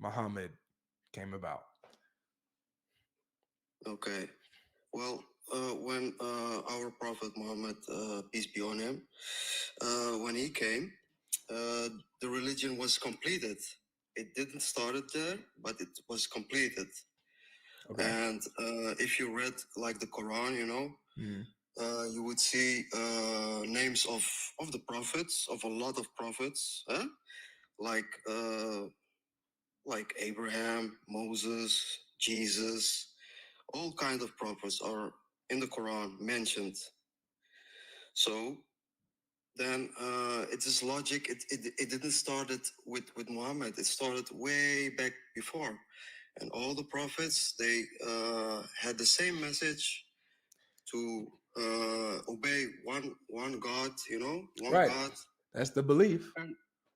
Muhammad came about? Okay. Well, when our Prophet Muhammad, peace be on him, when he came, uh, the religion was completed. It didn't start it there, but it was completed. Okay. And if you read like the Quran, Mhm. you would see names of the prophets, of a lot of prophets, like uh, like Abraham, Moses, Jesus, all kind of prophets are in the Quran mentioned. So then it is logic. It didn't start it with Muhammad. It started way back before, and all the prophets they had the same message to obey one God. One Right. God. That's the belief. And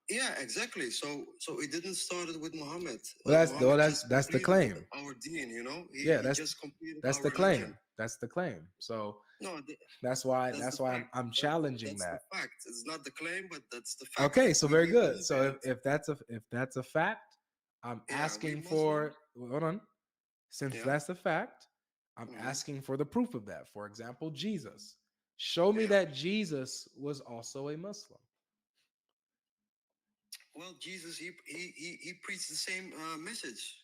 yeah, exactly. So it didn't start it with Muhammad. Well, Muhammad just that's the completed claim. our deen. Yeah, He just completed that's our the religion. claim. That's the claim. So No, that's that's the why fact. I'm challenging That's the that. fact. It's not the claim, but that's the fact. Okay, so very We good. believe in So it. if that's a fact, I'm Yeah, we asking Muslims. for, hold on. Since Yeah, that's a fact, I'm hmm asking for the proof of that. For example, Jesus. Show me yeah. that Jesus was also a Muslim. Well, Jesus, he preached the same message.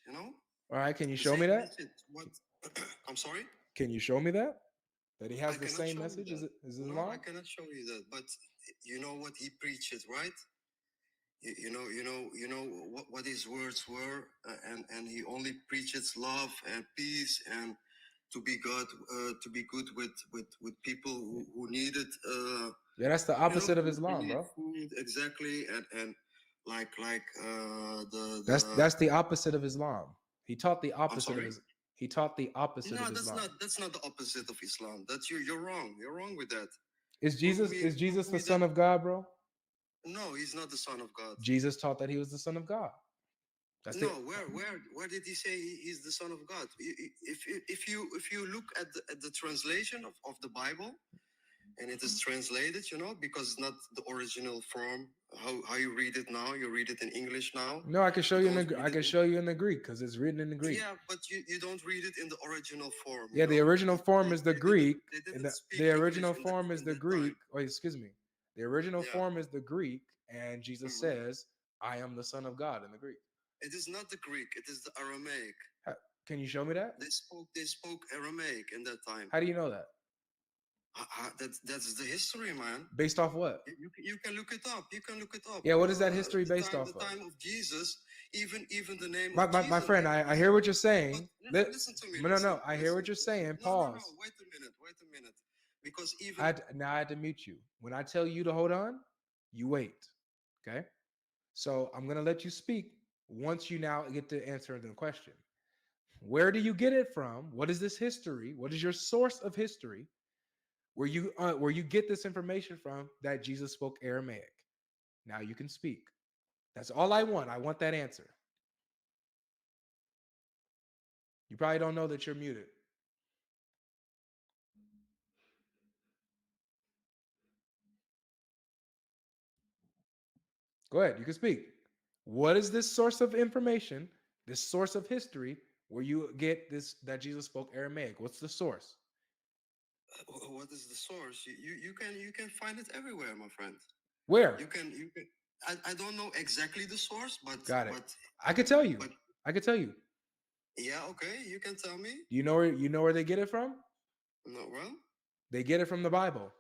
All right, can you The show me same that? message. What? I'm sorry. Can you show me that? That he I has the cannot same show you message? that. Is No, I Islam? cannot show you that. But you know what he preaches, right? What his words were, and he only preaches love and peace and to be God, to be good with people who need it. Yeah, that's the opposite of Who Islam, need bro. food exactly, and like the. That's the opposite of Islam. He taught the I'm opposite of sorry. his he taught the opposite No, of Islam. that's not the opposite of Islam. That's you. You're wrong. You're wrong with that. Is Prove Jesus the me that. son of God, bro? No, he's not the son of God. Jesus taught that he was the son of God. That's No, the where did he say he's the son of God? If you look at the translation of the Bible, and it is translated, because it's not the original form. How you read it now? You read it in English now. No, I can show You you in don't the read I it can in. show you in the Greek because it's written in the Greek. Yeah, but you don't read it in the original form. Yeah, the original form is the They didn't Greek. they And didn't speak the English original form is in the that Greek. time. Oh, excuse me. The original Yeah. form is the Greek, and Jesus Mhm. says, "I am the Son of God" in the Greek. It is not the Greek. It is the Aramaic. Ha- Can you show me that? They spoke Aramaic in that time. How do you know that? That's the history, man. Based off what? You can look it up. You can look it up. Yeah, what is that history based The off of? time of Jesus, even the name My of my Jesus. friend, I hear what you're But saying. listen to me. No, Listen, no, I hear listen, what you're listen. saying. No. Pause. Wait a minute. Wait a minute. Because even Now I had to mute you. When I tell you to hold on, you wait. Okay. So I'm gonna let you speak once you now get to answer the question. Where do you get it from? What is this history? What is your source of history where you get this information from that Jesus spoke Aramaic? Now you can speak. That's all I want. I want that answer. You probably don't know that you're muted. Go ahead. You can speak. What is this source of information, this source of history, where you get this that Jesus spoke Aramaic? What's the source? what is the source? You can find it everywhere, my friend. Where? You can. I don't know exactly the source, but Got it. but I could tell you. but I could tell you. yeah, okay. You can tell me. You know where they get it from? No, well, They get it from the Bible.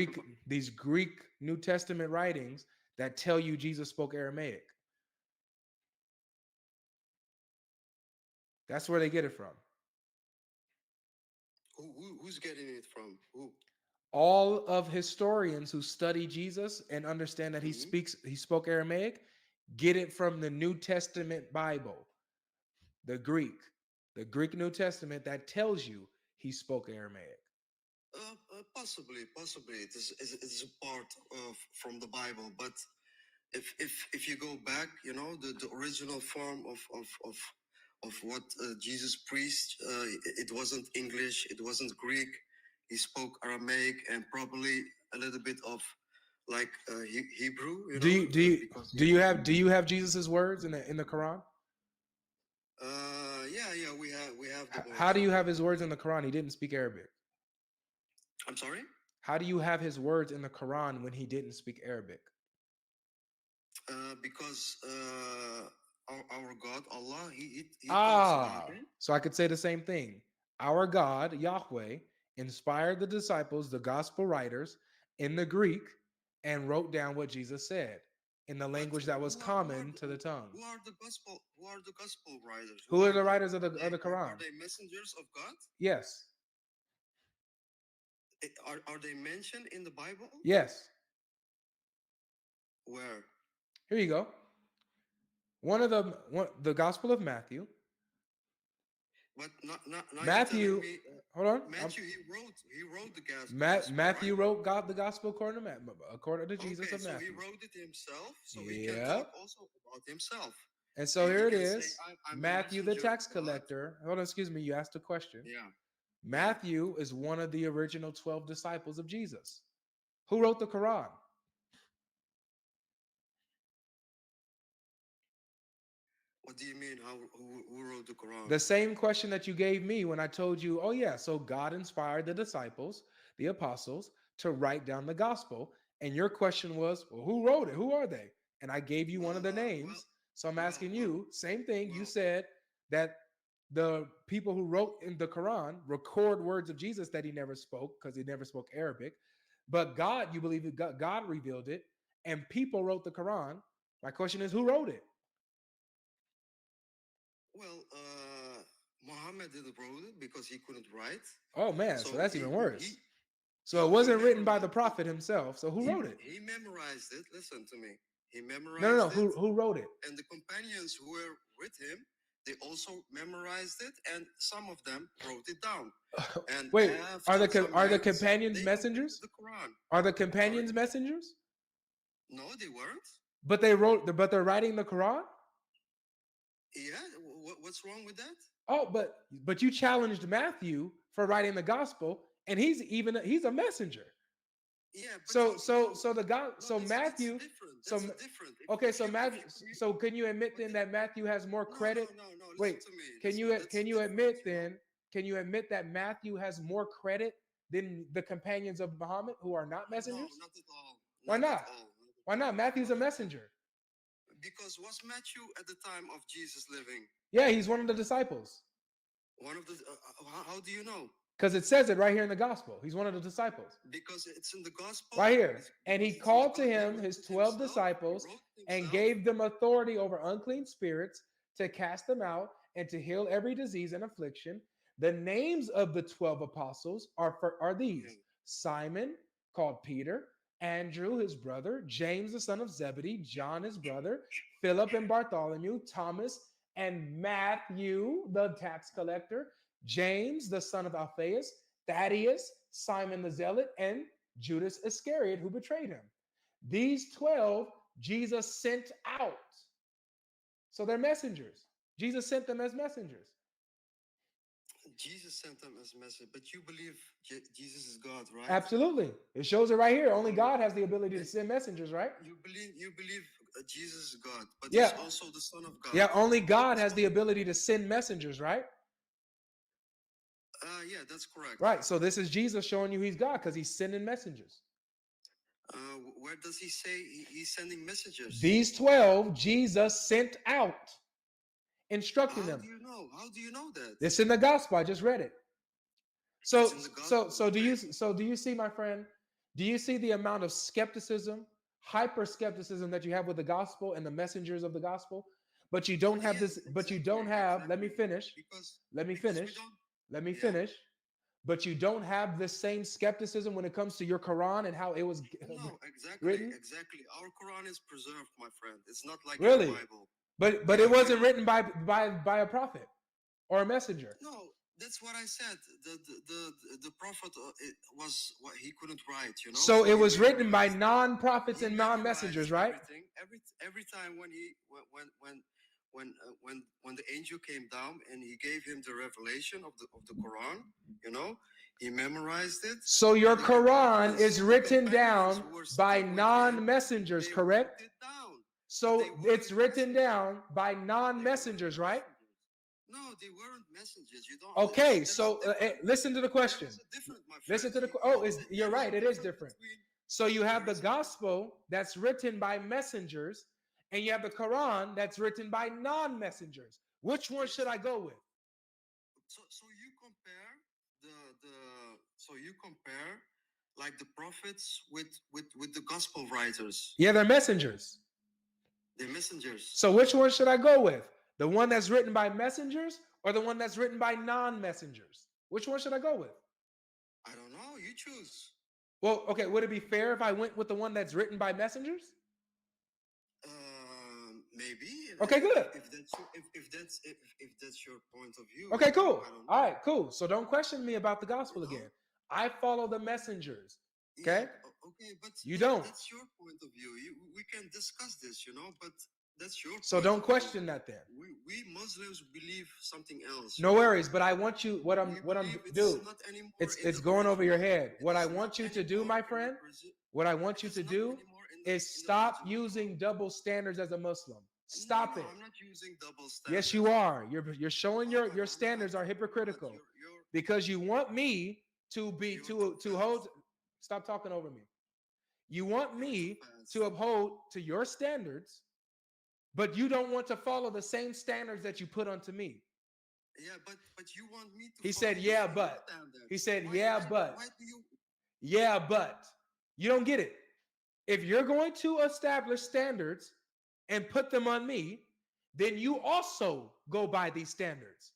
from the These Greek New Testament writings that tell you Jesus spoke Aramaic. That's where they get it from. who's getting it from? Who? All of historians who study Jesus and understand that Hmm he spoke Aramaic get it from the New Testament Bible, the Greek, the Greek New Testament that tells you he spoke Aramaic. Possibly, it is a part of from the Bible, but if you go back, the original form of what Jesus preached, it wasn't English, it wasn't Greek. He spoke Aramaic and probably a little bit of like Hebrew, Do you do you because do you have Jesus's words in the Quran? yeah, we have the How words do of you him. have his words in the Quran? He didn't speak Arabic. I'm sorry. How do you have his words in the Quran when he didn't speak Arabic? Because our God Allah, he talks in Ah, Arabic. so I could say the same thing. Our God, Yahweh, inspired the disciples, the gospel writers, in the Greek and wrote down what Jesus said in the But language that was who are common to the tongue. who are the gospel writers? Who are the writers of the Are Quran? they messengers of God? Yes. Are they mentioned in the Bible? Yes. Where? Here you go. The Gospel of Matthew. But now you're telling Matthew, me hold on. Matthew he wrote the gospel, right? Matthew wrote God the gospel according to Jesus Okay, of so he Matthew. wrote it himself, so he can Yeah. talk also about himself, And so and he here it can say, is. I'm a Matthew the messenger of tax God. collector. Hold on, excuse me. You asked a question. Yeah, yeah. Matthew is one of the original 12 disciples of Jesus. Who wrote the Quran? What do you mean? Who wrote the Quran? The same question that you gave me when I told you, oh, yeah, so God inspired the disciples, the apostles, to write down the gospel. And your question was, well, who wrote it? Who are they? And I gave you one of Well, the well, names. So I'm well, asking well, you, same thing. You well. said that the people who wrote in the Quran record words of Jesus that he never spoke because he never spoke Arabic. But God, you believe that God revealed it, and people wrote the Quran. My question is, who wrote it? Well, Muhammad didn't wrote it because he couldn't write. Oh, man, so So that's even worse. So it he wasn't written by the memorized it. prophet himself. So who wrote it? He memorized it. Listen to me. He No. memorized it, Who wrote it? and the companions who were with him, they also memorized it, and some of them wrote it down. And Wait, after some are the years, companions they completed messengers? the Quran. Are the I'm sorry? companions messengers? No, they weren't. But they're writing the Quran. Yeah, what's wrong with that? Oh, but you challenged Matthew for writing the gospel, and he's a messenger. Yeah, but So the God, no, so that's Matthew, different. so That's different. okay, so If Matthew, you read, so can you admit but then that Matthew has more credit? no. Listen Wait, to me. Listen, that's can you different. admit then? Can you admit that Matthew has more credit than the companions of Muhammad who are not No, messengers? not at all. Why Not at not? all. Why not? Matthew's Not a at all. messenger. Because was Matthew at the time of Jesus living Yeah, he's one of the disciples. one of the? How do you know? Because it says it right here in the gospel. He's one of the disciples. Because it's in the Right gospel. here. And he Because it's in the called to God. He him wrote his it 12 himself. He disciples wrote it and himself. gave them authority over unclean spirits to cast them out and to heal every disease and affliction. The names of the 12 apostles are Yeah. these: Simon, called Peter, Andrew, his brother, James, the son of Zebedee, John, his brother, Philip and Bartholomew, Thomas and Matthew, the tax collector, James, the son of Alphaeus, Thaddeus, Simon the zealot, and Judas Iscariot, who betrayed him. These 12, Jesus sent out. So they're messengers. Jesus sent them as messengers. Jesus sent them as a message, but you believe Jesus is God, right? Absolutely. It shows it right here. Only And, God has the ability to and send messengers, right? you believe Jesus is God, but Yeah. he's also the Son of God. Yeah, only God has So the ability to send messengers, right? yeah, that's correct. Right. So this is Jesus showing you he's God because he's sending messengers. Where does he say he's sending messages? These 12, Jesus sent out, instructing How them. do you know? How do you know that? It's in the gospel. I just read it. It's in the gospel. Do you see, my friend? Do you see the amount of skepticism, hyper skepticism that you have with the gospel and the messengers of the gospel? But you don't have Yes, this, but you exactly, don't have, let me exactly. finish. Because Let me because we finish. don't. Let me Yeah. finish. But you don't have the same skepticism when it comes to your Quran and how it was No, exactly, written. exactly. Our Quran is preserved, my friend. It's not like your Really? Bible. But Yeah, it we wasn't don't. written by a prophet or a messenger. No, that's what I said. The prophet it was what he couldn't write, So So it he was written by memorized. non-prophets He and non-messengers, memorized right? everything. Every time when the angel came down and he gave him the revelation of the Quran, you know, He memorized it. So your The Quran companions, is the written companions down who were by sitting with him, non-messengers, they wrote correct? it down, but So they it's weren't written messengers. down by They weren't non-messengers, right? messengers. No, they weren't messengers. You don't. Okay, That's so different. listen to the There question. is a different, my friend. Listen to the You is you're there is right, a it is difference different. between. So you have There the is a gospel that's written by messengers, and you have the Quran that's written by non-messengers. Which one should I go with? so you compare the so you compare like the prophets with the gospel writers. Yeah, they're messengers. They're messengers. So which one should I go with? The one that's written by messengers or the one that's written by non-messengers? Which one should I go with? I don't know. You choose. Well, okay, would it be fair if I went with the one that's written by messengers? Maybe. Okay, good. If that's your point of view. Okay, cool. I don't know. All right, cool. So don't question me about the gospel You know? again. I follow the messengers. Okay? Yeah, okay, but You don't. That's your point of view. We can discuss this, but that's your. So don't question that then. We Muslims believe something else. No worries, but I want you. What I'm do. It's going over your head. What I want you to do, my friend. What I want you to do is stop using double standards as a Muslim. Stop it. I'm not using double standards. Yes, you are. You're showing your standards are hypocritical because you want me to be to hold. Stop talking over me. You want me to uphold to your standards, but you don't want to follow the same standards that you put onto me. Yeah, but you want me to. He said, "Yeah, but." He said, "Yeah, but." Yeah, but you don't get it. If you're going to establish standards and put them on me, then you also go by these standards.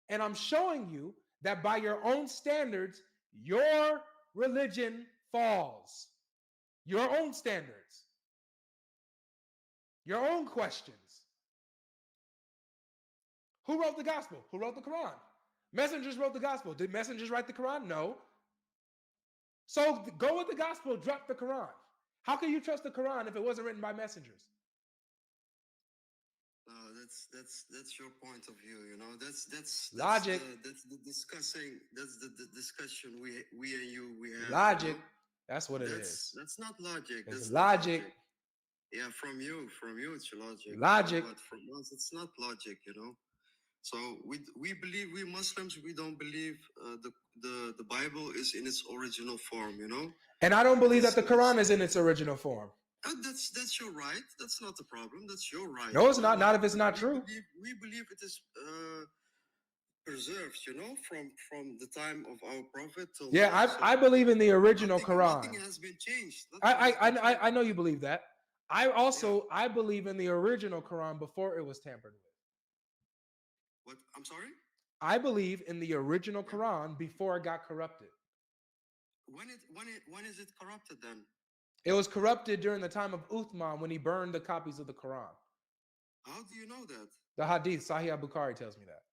And I'm showing you that by your own standards, your religion falls. Your own standards. Your own questions. Who wrote the gospel? Who wrote the Quran? Messengers wrote the gospel. Did messengers write the Quran? No. So go with the gospel, drop the Quran. How can you trust the Quran if it wasn't written by messengers? That's your point of view. That's logic. That's the discussing. That's the discussion we and you we have. Logic. That's what it is. That's not logic. That's logic. Yeah, from you it's logic. Logic. But from us, it's not logic. So we believe, we Muslims, we don't believe the Bible is in its original form. And I don't believe that the Quran is in its original form. That's your right. That's not the problem. That's your right. No, it's not. Not if it's not true. We believe it is preserved. From the time of our prophet till. Yeah, I believe in the original Quran. Nothing has been changed. I know you believe that. I believe in the original Quran before it was tampered with. What? I'm sorry? I believe in the original Quran before it got corrupted. When is it corrupted then? It was corrupted during the time of Uthman when he burned the copies of the Quran. How do you know that? The Hadith, Sahih al-Bukhari tells me that.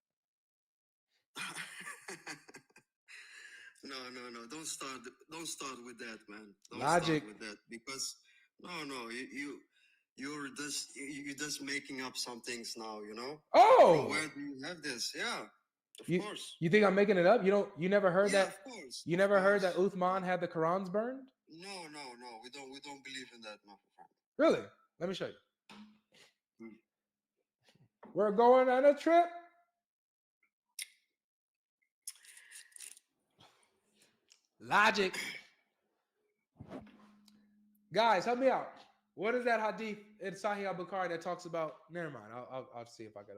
No. Don't start with that, man. Don't logic. Start with that because you're just making up some things now. Oh. From where do you have this? Yeah. Of course. You think I'm making it up? You never heard that? Of course. You never heard that Uthman had the Qurans burned? No. We don't believe in that, my friend. Really? Let me show you. We're going on a trip. Logic. Guys, help me out. What is that hadith in Sahih al-Bukhari that talks about? Never mind. I'll see if I could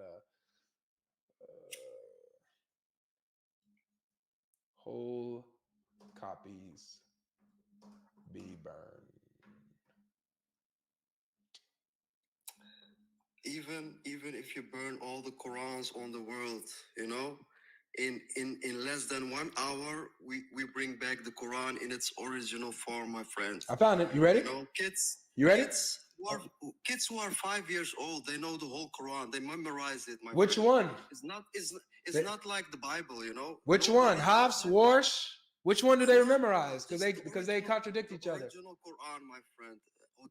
whole copies be burned. Even if you burn all the Qurans on the world, in less than 1 hour, we bring back the Quran in its original form, my friend. I found it. You ready? Kids. You ready? Kids who are 5 years old, they know the whole Quran. They memorize it. Which one? It's not like the Bible, Which one? Hafs, Warsh? Which one do they memorize? Because they contradict each other. Original Quran, my friend.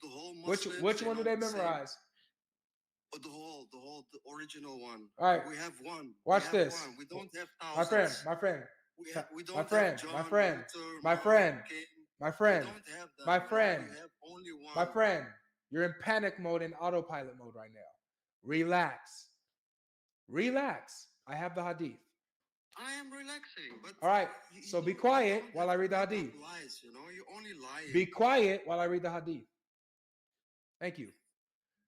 The whole Muslims, which one do they memorize? The original one. All right. We have one. Watch this. We don't have thousands. My friend. We My don't have friend, John, my friend, Luther, my Mark, friend, King. my We friend, don't have them, my man. friend, We have only my one. friend. You're in panic mode and autopilot mode right now. Relax. Relax. I have the hadith. I am relaxing, but All right. So be quiet you don't while have I to read the make hadith. up lies. You know, you're only lying. Be quiet while I read the hadith. Thank you.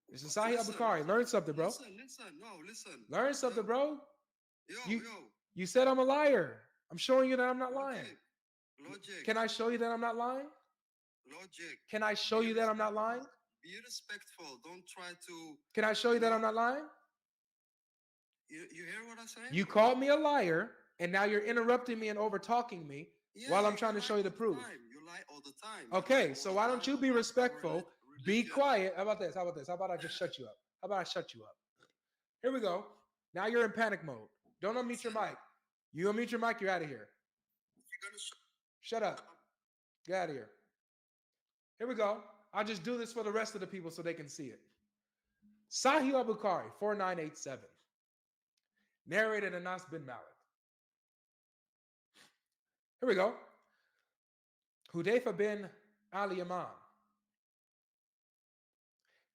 This is Sahih Al-Bukhari. Learn something, bro. Listen. Learn something, bro. Yo. You said I'm a liar. I'm showing you that I'm not lying. Logic. Can I show you that I'm not lying? Logic. Can I show you that I'm not lying? Be respectful. Don't try to. Can I show you that I'm not lying? You hear what I'm saying? You called me a liar, and now you're interrupting me and over talking me while I'm trying to show you the proof. You lie all the time. Okay, so why don't you be respectful? Be quiet. How about this? How about I just shut you up? How about I shut you up? Here we go. Now you're in panic mode. Don't unmute your mic. You unmute your mic, you're out of here. Shut up. Get out of here. Here we go. I'll just do this for the rest of the people so they can see it. Sahih Al-Bukhari, 4987. Narrated Anas bin Malik. Here we go. Hudayfa bin Ali Yaman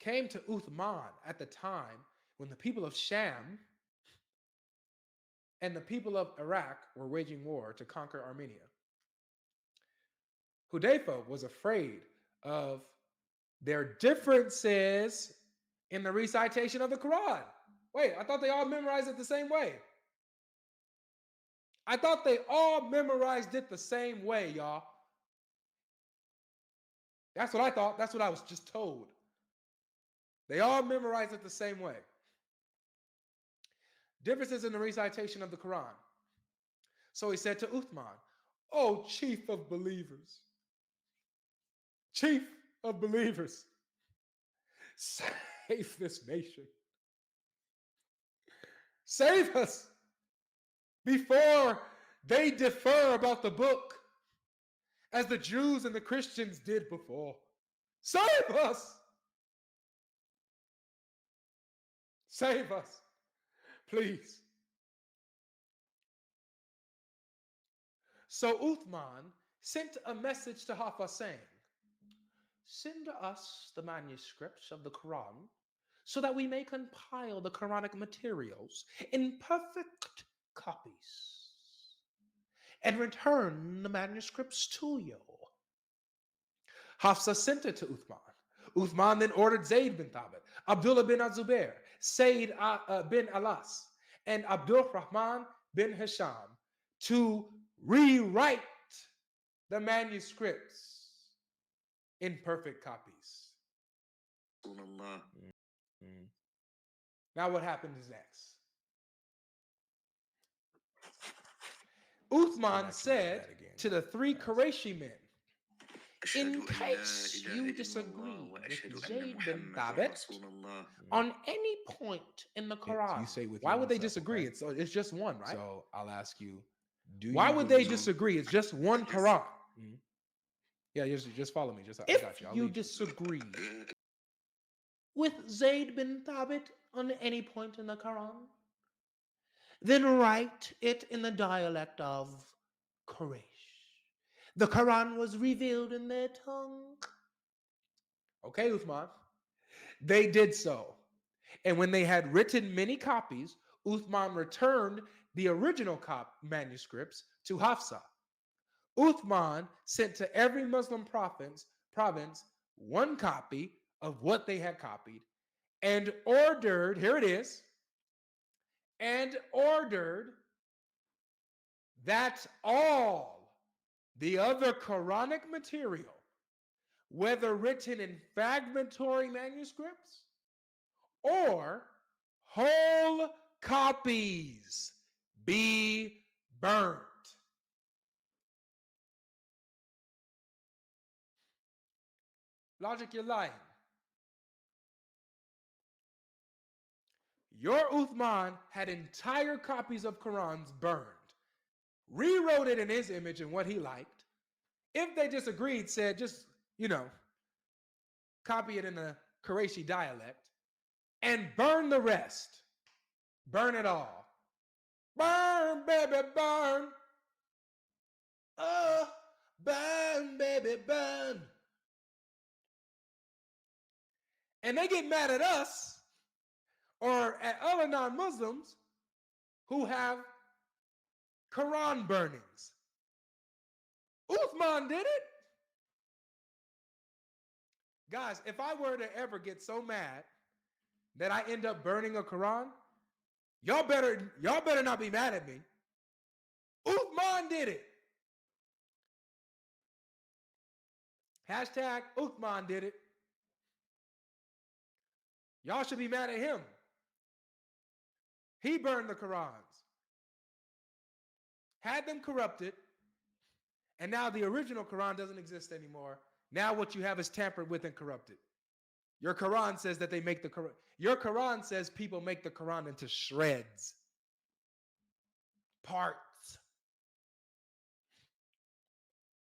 came to Uthman at the time when the people of Sham and the people of Iraq were waging war to conquer Armenia. Hudayfa was afraid of their differences in the recitation of the Quran. Wait, I thought they all memorized it the same way. I thought they all memorized it the same way, y'all. That's what I thought. That's what I was just told. They all memorized it the same way. Differences in the recitation of the Quran. So he said to Uthman, "Oh, chief of believers, chief of believers, save this nation. Save us before they differ about the book as the Jews and the Christians did before. Save us! Save us, please." So Uthman sent a message to Hafsa saying, "Send us the manuscripts of the Quran so that we may compile the Quranic materials in perfect copies and return the manuscripts to you." Hafsa sent it to Uthman. Uthman then ordered Zayd bin Thabit, Abdullah bin Azubair, Sayyid bin Alas, and Abdul Rahman bin Hisham to rewrite the manuscripts in perfect copies. Mm-hmm. Now what happens next? Uthman said to the three Qurayshi men, "In case you disagree with Zayd bin Thabit on any point in the Quran," why would they disagree? Okay? It's just one, right? So I'll ask you, why would they disagree? It's just one Quran. Mm-hmm. Yeah, just follow me. I got you. If you disagree with Zayd bin Thabit on any point in the Quran, then write it in the dialect of Quraysh. The Quran was revealed in their tongue. Okay, Uthman. They did so. And when they had written many copies, Uthman returned the original manuscripts to Hafsa. Uthman sent to every Muslim province one copy of what they had copied and ordered, here it is, and ordered that all the other Quranic material, whether written in fragmentary manuscripts or whole copies, be burnt. Logic, you're lying. Your Uthman had entire copies of Qurans burned, rewrote it in his image and what he liked. If they disagreed, said just, copy it in the Qurayshi dialect and burn the rest. Burn it all. Burn, baby, burn. Oh, burn, baby, burn. And they get mad at us or at other non-Muslims who have Quran burnings. Uthman did it. Guys, if I were to ever get so mad that I end up burning a Quran, y'all better not be mad at me. Uthman did it. Hashtag Uthman did it. Y'all should be mad at him. He burned the Qurans, had them corrupted, and now the original Quran doesn't exist anymore. Now what you have is tampered with and corrupted. Your Quran says that they make the Quran. Your Quran says people make the Quran into shreds, part